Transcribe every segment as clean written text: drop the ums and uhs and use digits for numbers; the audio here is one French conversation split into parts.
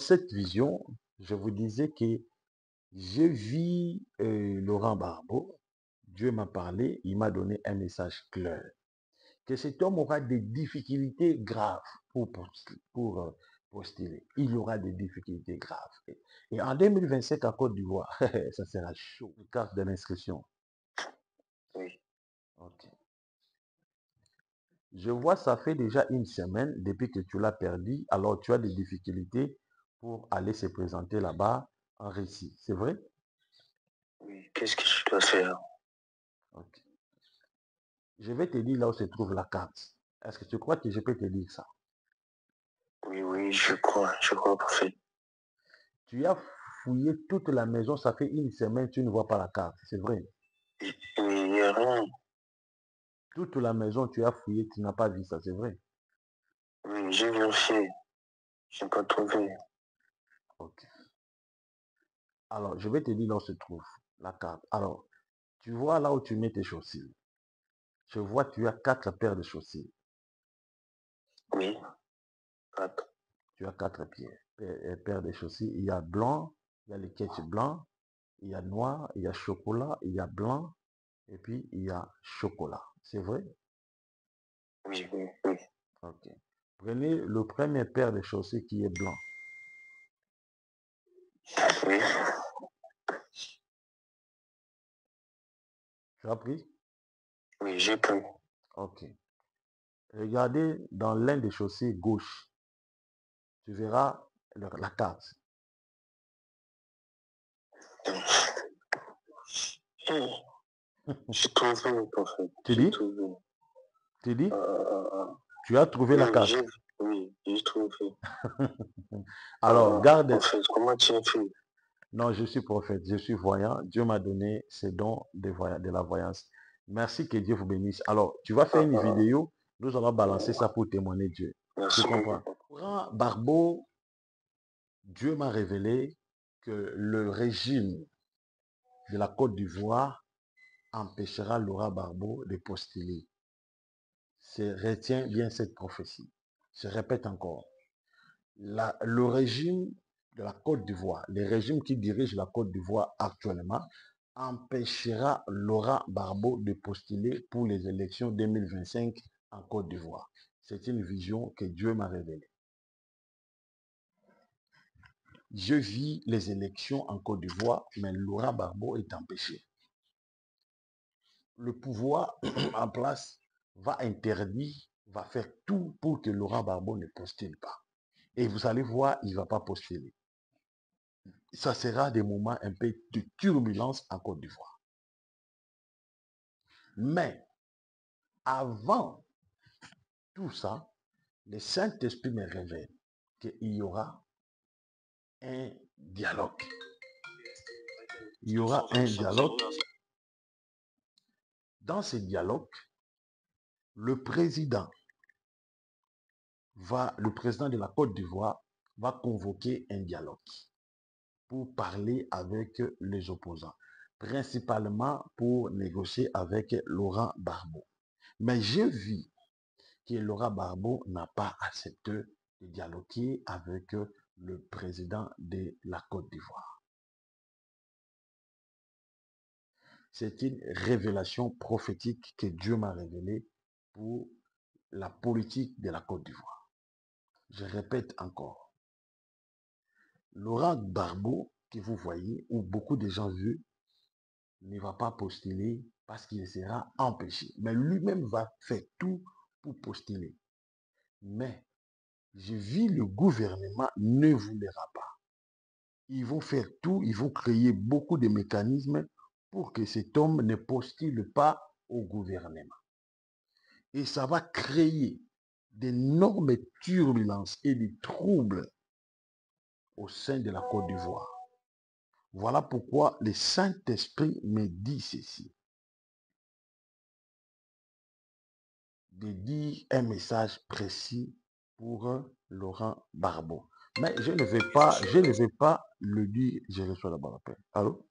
cette vision, je vous disais que je vis Laurent Barbeau. Dieu m'a parlé, il m'a donné un message clair. Que cet homme aura des difficultés graves pour postuler. Il aura des difficultés graves. Et en 2025, à Côte d'Ivoire, ça sera chaud. Carte de l'inscription. Oui. Ok. Je vois, ça fait déjà une semaine depuis que tu l'as perdu. Alors, tu as des difficultés pour aller se présenter là-bas en Russie. C'est vrai? Oui. Qu'est-ce que je dois faire? Ok. Je vais te dire là où se trouve la carte. Est-ce que tu crois que je peux te dire ça? Oui, je crois, prophète. Tu as fouillé toute la maison, ça fait une semaine, tu ne vois pas la carte. C'est vrai. Oui, il n'y a rien. Toute la maison, tu as fouillé, tu n'as pas vu ça, c'est vrai. Oui, j'ai vérifié. Je n'ai pas trouvé. Ok. Alors, je vais te dire là où se trouve la carte. Alors, tu vois là où tu mets tes chaussures. Je vois tu as 4 paires de chaussures. Oui, 4. Tu as 4 paires de chaussures. Il y a blanc, il y a les ketchup blanc, il y a noir, il y a chocolat, il y a blanc, et puis il y a chocolat. C'est vrai? Oui, oui, oui. Ok. Prenez le premier paire de chaussures qui est blanc. Oui, Tu as pris? oui, j'ai pris. Ok. Regardez dans l'un des chaussures gauche. Tu verras la carte. J'ai trouvé, prophète. Tu J'ai dis? trouvé. Tu dis? Ah, ah, ah. Tu as trouvé Oui, la carte. j'ai trouvé. Alors, garde. Prophète, comment tu as fait? Non, je suis prophète, je suis voyant. Dieu m'a donné ces dons de la voyance. Merci, que Dieu vous bénisse. Alors, tu vas faire une vidéo. Nous allons balancer ça pour témoigner Dieu. Merci Tu comprends? beaucoup. Laurent Barbeau, Dieu m'a révélé que le régime de la Côte d'Ivoire empêchera Laurent Barbeau de postuler. Retiens bien cette prophétie. Je répète encore. Le régime de la Côte d'Ivoire, le régime qui dirige la Côte d'Ivoire actuellement, empêchera Laurent Barbeau de postuler pour les élections 2025 en Côte d'Ivoire. C'est une vision que Dieu m'a révélée. Je vis les élections en Côte d'Ivoire, mais Laurent Barbeau est empêché. Le pouvoir en place va interdire, va faire tout pour que Laurent Barbeau ne postule pas. Et vous allez voir, il ne va pas postuler. Ça sera des moments un peu de turbulence en Côte d'Ivoire. Mais avant tout ça, le Saint-Esprit me révèle qu'il y aura un dialogue. Il y aura un dialogue. Dans ce dialogue, le président de la Côte d'Ivoire va convoquer un dialogue pour parler avec les opposants, principalement pour négocier avec Laurent Barbeau. Mais je vis que Laurent Barbeau n'a pas accepté de dialoguer avec le président de la Côte d'Ivoire. C'est une révélation prophétique que Dieu m'a révélée pour la politique de la Côte d'Ivoire. Je répète encore. Laurent Barbeau, que vous voyez, ou beaucoup de gens vu, ne va pas postuler parce qu'il sera empêché. Mais lui-même va faire tout pour postuler. Mais je vis le gouvernement ne voudra pas. Ils vont faire tout, ils vont créer beaucoup de mécanismes pour que cet homme ne postule pas au gouvernement. Et ça va créer d'énormes turbulences et des troubles au sein de la Côte d'Ivoire. Voilà pourquoi le Saint-Esprit me dit ceci. De dire un message précis pour Laurent Barbeau. Mais je ne vais pas le dire, je reçois d'abord l'appel. Allô?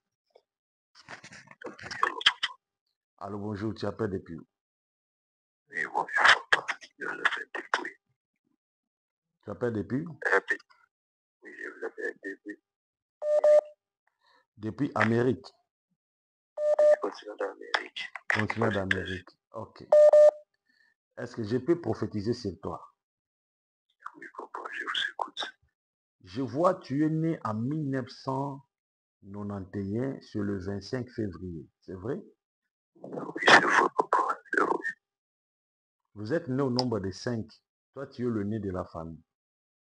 Allô, bonjour, tu appelles depuis où? Oui, bonjour, papa. Je le fais depuis. Tu appelles depuis? Oui, je vous appelle depuis Depuis Amérique, le continent d'Amérique. continent d'Amérique. Ok. Est-ce que je peux prophétiser sur toi? Oui, papa, je vous écoute. Je vois, tu es né en 1991 sur le 25 février. C'est vrai? Oui, c'est vrai, papa. C'est vrai. Vous êtes né au nombre de 5. Toi, tu es le né de la famille.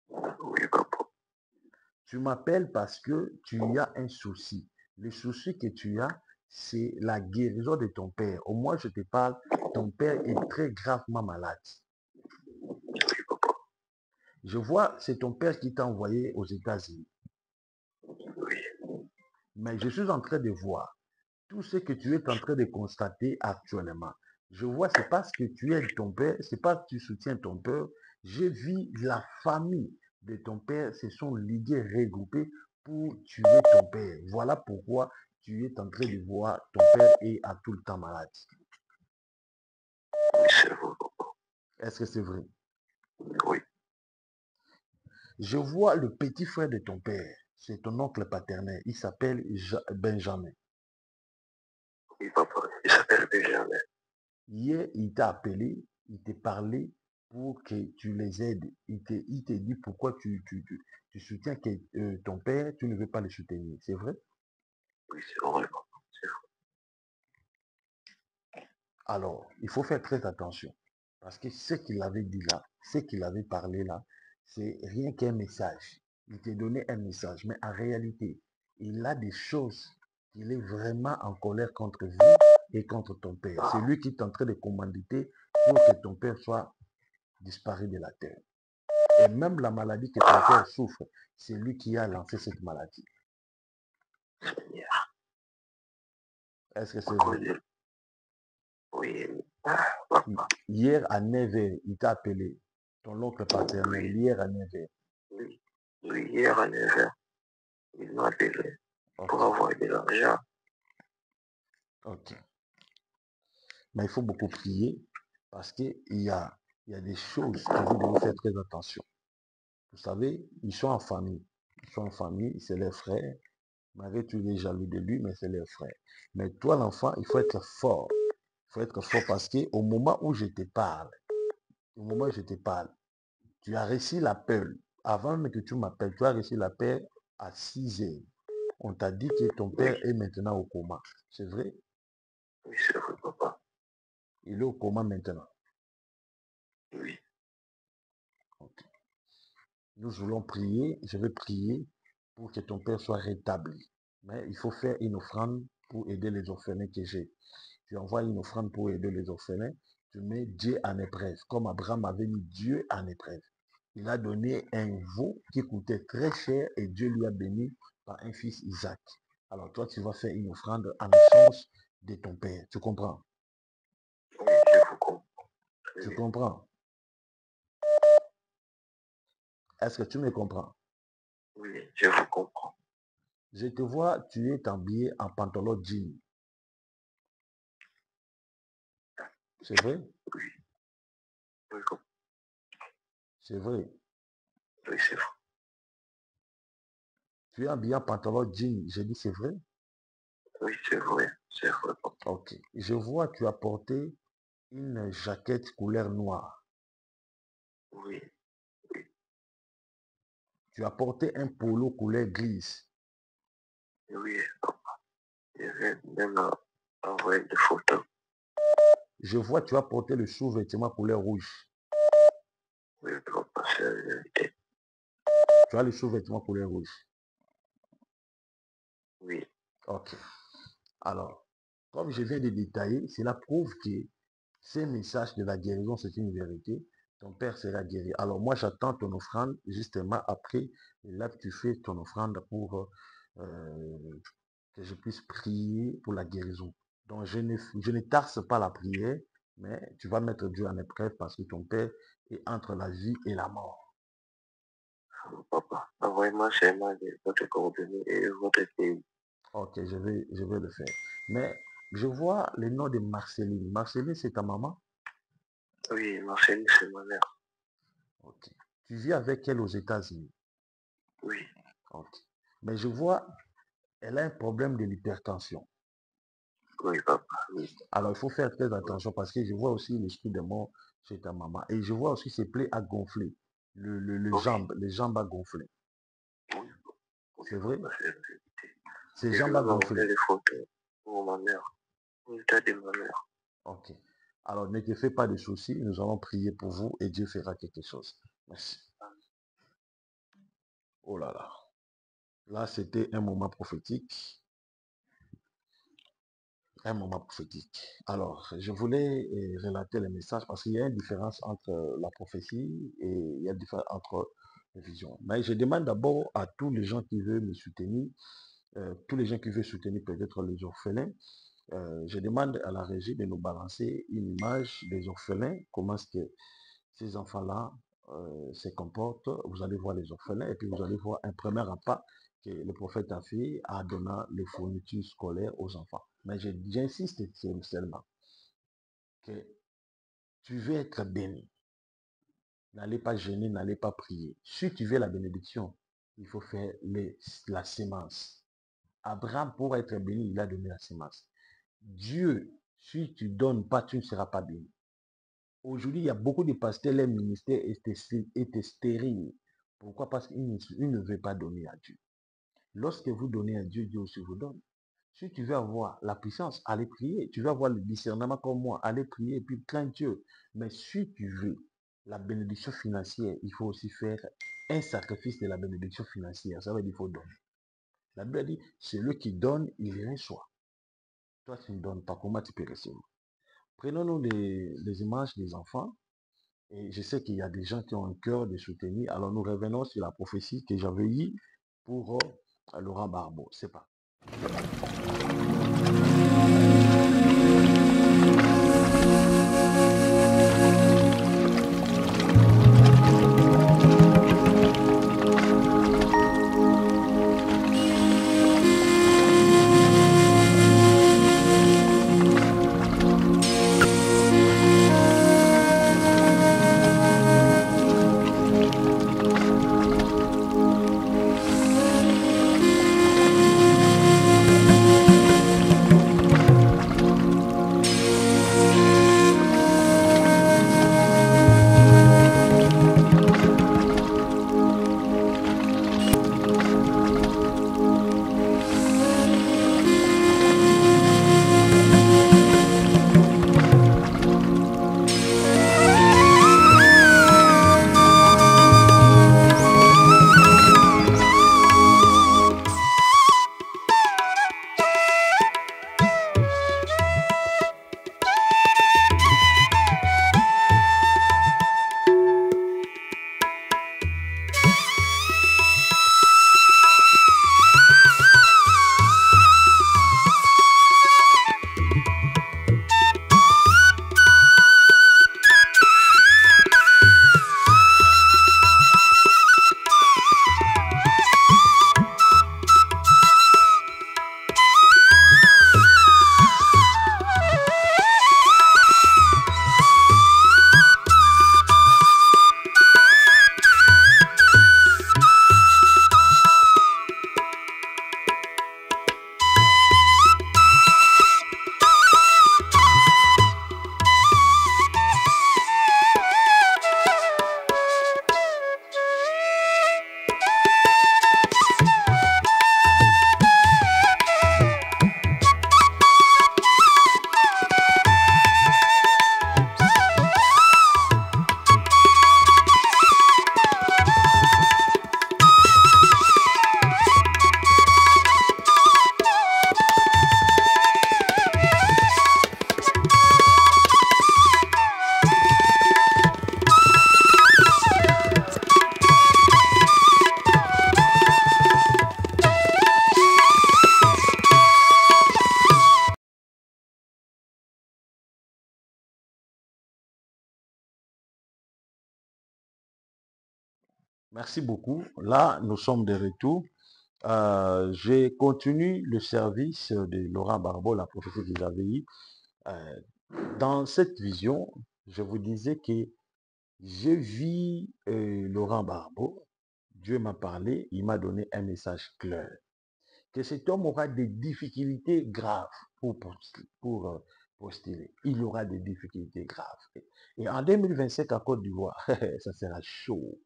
Oui, papa. Tu m'appelles parce que tu as un souci. Le souci que tu as, c'est la guérison de ton père. Au moins, je te parle, ton père est très gravement malade. Oui, papa. Je vois, c'est ton père qui t'a envoyé aux États-Unis. Oui. Mais je suis en train de voir tout ce que tu es en train de constater actuellement. Je vois, c'est parce que tu aides ton père, c'est parce que tu soutiens ton père. Je vis la famille de ton père, se sont ligués, regroupés pour tuer ton père. Voilà pourquoi tu es en train de voir ton père est à tout le temps malade. Oui, c'est vrai, papa. Est-ce que c'est vrai? Oui. Je vois le petit frère de ton père, c'est ton oncle paternel, il s'appelle Benjamin. Oui, papa. Il s'appelle Benjamin. Hier, il t'a appelé, il t'a parlé pour que tu les aides. Il te dit pourquoi tu soutiens que, ton père, tu ne veux pas le soutenir. C'est vrai? Oui, c'est vrai, papa. C'est vrai. Alors, il faut faire très attention. Parce que ce qu'il avait dit là, ce qu'il avait parlé là, c'est rien qu'un message. Il t'a donné un message. Mais en réalité, il a des choses qu'il est vraiment en colère contre vous et contre ton père. C'est lui qui est en train de commanditer pour que ton père soit disparu de la terre. Et même la maladie que ton père souffre, c'est lui qui a lancé cette maladie. Seigneur. Est-ce que c'est vrai? Reconnaît. Oui. Papa. Hier à 9h, il t'a appelé, ton oncle paternel, Oui. hier à 9h. Oui. Oui, hier à 9h, il m'a appelé pour Ok, avoir de l'argent. ok. Mais il faut beaucoup prier parce il y a des choses que vous devez faire très attention. Vous savez, ils sont en famille. Ils sont en famille, c'est leurs frères. Malgré tu es jaloux de lui, mais c'est leurs frères. Mais toi, l'enfant, il faut être fort. Il faut être fort parce qu'au moment où je te parle, au moment où je te parle, tu as reçu l'appel. Avant même que tu m'appelles, tu as reçu l'appel à 6h. On t'a dit que ton Oui. père est maintenant au coma. C'est vrai? Oui, c'est vrai, papa. Il est au coma maintenant. Oui. Ok. Nous voulons prier. Je vais prier pour que ton père soit rétabli. Mais il faut faire une offrande pour aider les orphelins que j'ai. Tu envoies une offrande pour aider les orphelins. Tu mets Dieu en épreuve. Comme Abraham avait mis Dieu en épreuve. Il a donné un veau qui coûtait très cher et Dieu lui a béni par un fils Isaac. Alors toi, tu vas faire une offrande en échange de ton père. Tu comprends? Oui, je vous comprends. Très Tu bien. comprends? Est-ce que tu me comprends? Oui, je vous comprends. Je te vois, tu es habillé en pantalon jean. C'est vrai? Oui. Oui, C'est vrai. oui, c'est vrai. Tu es habillé en pantalon jean. J'ai dit c'est vrai? Oui, c'est vrai. C'est vrai, papa. Ok. Je vois, tu as porté une jaquette couleur noire. Oui. Oui. Tu as porté un polo couleur grise. Oui, papa. Je vais même envoyer des photos. Je vois, tu as porté le sous-vêtement couleur rouge. Oui, papa, c'est la vérité. Tu as le sous-vêtement couleur rouge. Oui. Ok. Alors, comme je viens de détailler, cela prouve que ces messages de la guérison, c'est une vérité. Ton père sera guéri. Alors moi, j'attends ton offrande justement après. Et là, tu fais ton offrande pour que je puisse prier pour la guérison. Donc, je ne tarse pas la prière, mais tu vas mettre Dieu en épreuve parce que ton père est entre la vie et la mort. Papa, envoyez-moi seulement votre coordonnée et votre pays. Ok, je vais le faire. Mais je vois le nom de Marceline. Marceline, c'est ta maman? Oui, Marceline, c'est ma mère. Ok. Tu vis avec elle aux États-Unis? Oui. Ok. Mais je vois, elle a un problème de l'hypertension. Oui, papa. Oui. Alors, il faut faire très attention parce que je vois aussi l'esprit de mort chez ta maman. Et je vois aussi ses plaies à gonfler. Oui, Les jambes à gonfler. oui, oui, C'est vrai? papa, c'est la vérité. Ses Et je jambes vais à gonfler. m'envoyer les photos pour ma mère. L'état de ma mère. Ok. Alors, ne te fais pas de soucis. Nous allons prier pour vous et Dieu fera quelque chose. Merci. Oh là là. Là, c'était un moment prophétique. Un moment prophétique. Alors, je voulais relater le message parce qu'il y a une différence entre la prophétie et il y a une différence entre les visions. Mais je demande d'abord à tous les gens qui veulent me soutenir, tous les gens qui veulent soutenir peut-être les orphelins, je demande à la régie de nous balancer une image des orphelins, comment est-ce que ces enfants-là se comportent. Vous allez voir les orphelins et puis vous allez voir un premier repas que le prophète a fait en donnant les fournitures scolaires aux enfants. Mais j'insiste seulement que tu veux être béni. N'allez pas gêner, n'allez pas prier. Si tu veux la bénédiction, il faut faire la sémence. Abraham, pour être béni, il a donné la sémence. Dieu, si tu ne donnes pas, tu ne seras pas béni. Aujourd'hui, il y a beaucoup de pasteurs, leur ministère était stérile. Pourquoi? Parce qu'ils ne veulent pas donner à Dieu. Lorsque vous donnez à Dieu, Dieu aussi vous donne. Si tu veux avoir la puissance, allez prier. Tu veux avoir le discernement comme moi, allez prier et puis crains Dieu. Mais si tu veux la bénédiction financière, il faut aussi faire un sacrifice de la bénédiction financière. Ça veut dire qu'il faut donner. La Bible dit, celui qui donne, il reçoit. Toi, tu ne donnes pas. Comment tu peux recevoir? Prenons-nous les images des enfants. Et je sais qu'il y a des gens qui ont un cœur de soutenir. Alors nous revenons sur la prophétie que j'avais eue pour Laurent Barbeau. C'est pas. Merci beaucoup. Là, nous sommes de retour. J'ai continué le service de Laurent Barbeau, la prophétie que j'avais eue. Dans cette vision, je vous disais que je vis Laurent Barbeau. Dieu m'a parlé, il m'a donné un message clair. Que cet homme aura des difficultés graves pour postuler. Il aura des difficultés graves. Et en 2025, à Côte d'Ivoire, ça sera chaud.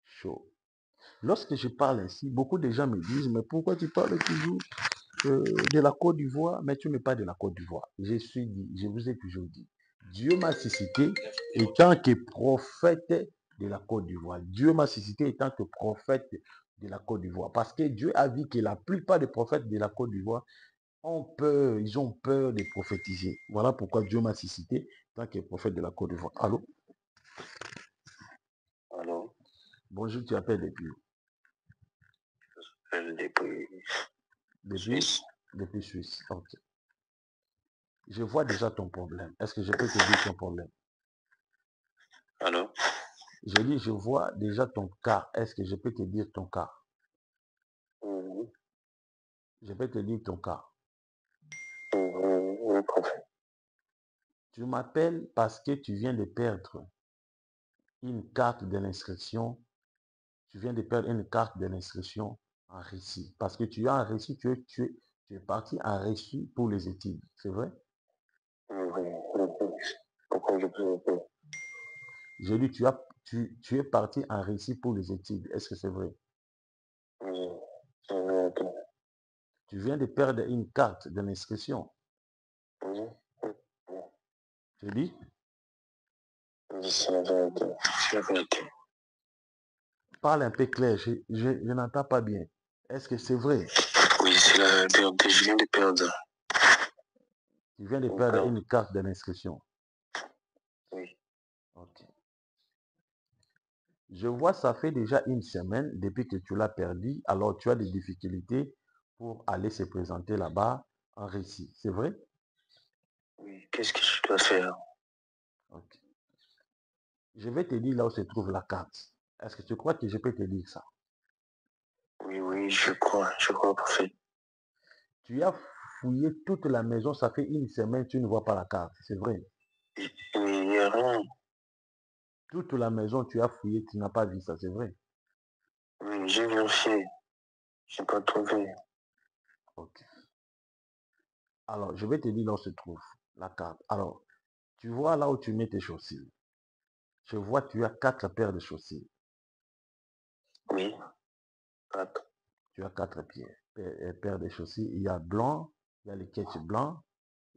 Chaud. Lorsque je parle ainsi, beaucoup de gens me disent, mais pourquoi tu parles toujours de la Côte d'Ivoire, mais tu n'es pas de la Côte d'Ivoire. Je vous ai toujours dit, Dieu m'a suscité étant que prophète de la Côte d'Ivoire. Dieu m'a suscité étant que prophète de la Côte d'Ivoire. Parce que Dieu a vu que la plupart des prophètes de la Côte d'Ivoire ont peur, ils ont peur de prophétiser. Voilà pourquoi Dieu m'a suscité étant que prophète de la Côte d'Ivoire. Allô? Allô? Bonjour, tu appelles depuis où? Depuis Depuis, Suisse. depuis Suisse. Ok. Je vois déjà ton problème. Est-ce que je peux te dire ton problème? Allô? J'ai dit, je vois déjà ton cas. Est-ce que je peux te dire ton cas? Mhm. Je peux te dire ton cas. Oui, prophète. Tu m'appelles parce que tu viens de perdre une carte de l'inscription. Tu viens de perdre une carte de l'inscription en récit. Parce que tu as un récit, tu es parti en récit pour les études. C'est vrai? Pourquoi je peux? J'ai dit, tu es parti en récit pour les études. Est-ce que c'est vrai? Oui, c'est vrai. Tu viens de perdre une carte de l'inscription. Oui, Tu dis? c'est la vérité. C'est la vérité. Parle un peu clair. Je n'entends pas bien. Est-ce que c'est vrai? Oui, c'est la vérité. Je viens de perdre. Tu viens de perdre une carte de l'inscription. Oui. Ok. Je vois, ça fait déjà une semaine depuis que tu l'as perdu. Alors, tu as des difficultés pour aller se présenter là-bas en récit. C'est vrai? Oui. Qu'est-ce que je dois faire? Ok. Je vais te dire là où se trouve la carte. Est-ce que tu crois que je peux te dire ça? Oui, je crois, prophète. Tu as fouillé toute la maison, ça fait une semaine, tu ne vois pas la carte. C'est vrai? Il n'y a rien. Toute la maison, tu as fouillé, tu n'as pas vu ça, c'est vrai? Oui, j'ai vérifié. Je n'ai pas trouvé. Ok. Alors, je vais te dire là où se trouve la carte. Alors, tu vois là où tu mets tes chaussures. Je vois tu as 4 paires de chaussures. Oui, 4. Tu as 4 paires de chaussures. Il y a blanc, il y a les ketch blanc,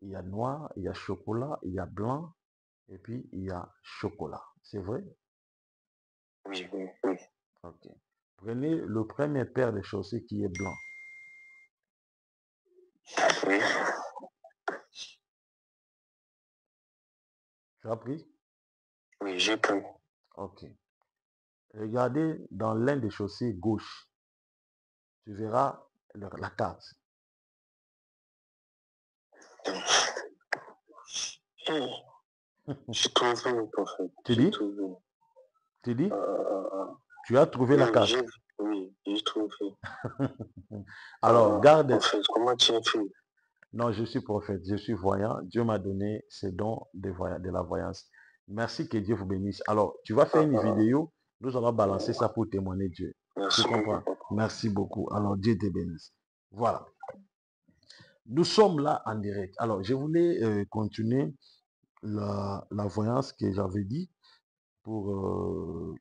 il y a noir, il y a chocolat, il y a blanc, et puis il y a chocolat. C'est vrai? Oui, oui, oui. Ok. Prenez le premier paire de chaussures qui est blanc. Oui, Tu as pris? oui, j'ai pris. Ok. Regardez dans l'un des chaussures gauche. Tu verras la carte. J'ai trouvé, prophète. Tu J'ai dis? trouvé. Tu dis? Ah, ah, ah. Tu as trouvé la carte. Oui, j'ai trouvé. Alors, garde. Prophète, comment tu as fait? Non, je suis prophète, je suis voyant. Dieu m'a donné ce don de la voyance. Merci, que Dieu vous bénisse. Alors, tu vas faire une vidéo. Nous allons balancer ça pour témoigner Dieu. Tu Merci comprends? beaucoup. Merci beaucoup. Alors, Dieu te bénisse. Voilà. Nous sommes là en direct. Alors, je voulais continuer la voyance que j'avais dit pour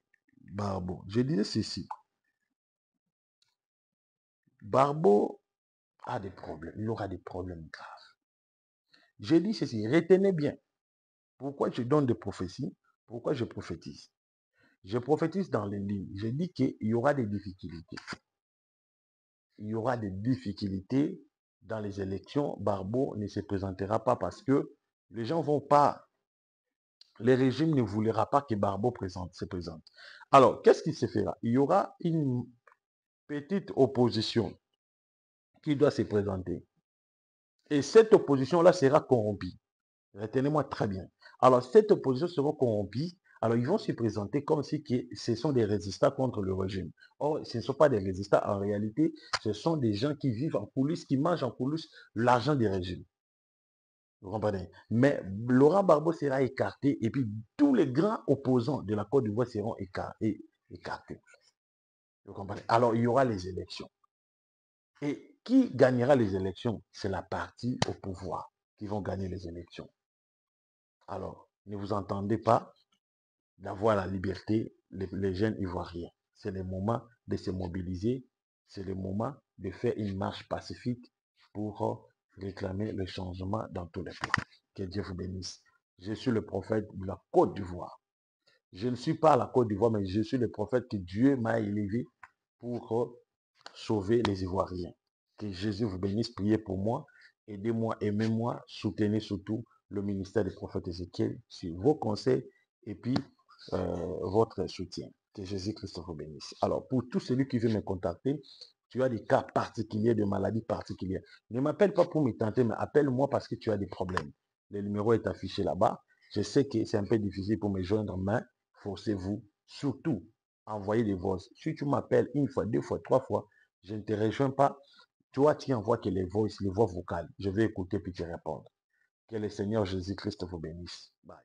Barbeau. Je disais ceci. Barbeau a des problèmes. Il aura des problèmes graves. J'ai dit ceci. Retenez bien. Pourquoi je donne des prophéties? Pourquoi je prophétise? Je prophétise dans les lignes. Je dis qu'il y aura des difficultés. Il y aura des difficultés dans les élections. Barbeau ne se présentera pas parce que les gens vont pas, les régimes ne voudra pas que Barbeau se présente. Alors, qu'est-ce qui se fera? Il y aura une petite opposition qui doit se présenter. Et cette opposition-là sera corrompue. Retenez-moi très bien. Alors, cette opposition sera corrompue. Alors, ils vont se présenter comme si ce sont des résistants contre le régime. Or, ce ne sont pas des résistants. En réalité, ce sont des gens qui vivent en coulisses, qui mangent en coulisses l'argent des régimes. Vous comprenez? Mais Laurent Gbagbo sera écarté et puis tous les grands opposants de la Côte d'Ivoire seront écartés. Vous comprenez? Alors, il y aura les élections. Et qui gagnera les élections? C'est la partie au pouvoir qui vont gagner les élections. Alors, ne vous entendez pas d'avoir la liberté, les jeunes Ivoiriens. C'est le moment de se mobiliser, c'est le moment de faire une marche pacifique pour réclamer le changement dans tous les plans. Que Dieu vous bénisse. Je suis le prophète de la Côte d'Ivoire. Je ne suis pas à la Côte d'Ivoire, mais je suis le prophète que Dieu m'a élevé pour sauver les Ivoiriens. Que Jésus vous bénisse, priez pour moi, aidez-moi, aimez-moi, soutenez surtout le ministère du prophète Ézéchiel sur vos conseils et puis votre soutien. Que Jésus-Christ vous bénisse. Alors, pour tout celui qui veut me contacter, tu as des cas particuliers, de maladies particulières. Ne m'appelle pas pour me tenter, mais appelle-moi parce que tu as des problèmes. Le numéro est affiché là-bas. Je sais que c'est un peu difficile pour me joindre, mais forcez-vous. Surtout, envoyez des voix. Si tu m'appelles une fois, deux fois, trois fois, je ne te rejoins pas. Toi, tu envoies que les voix vocales. Je vais écouter puis te répondre. Que le Seigneur Jésus-Christ vous bénisse. Bye.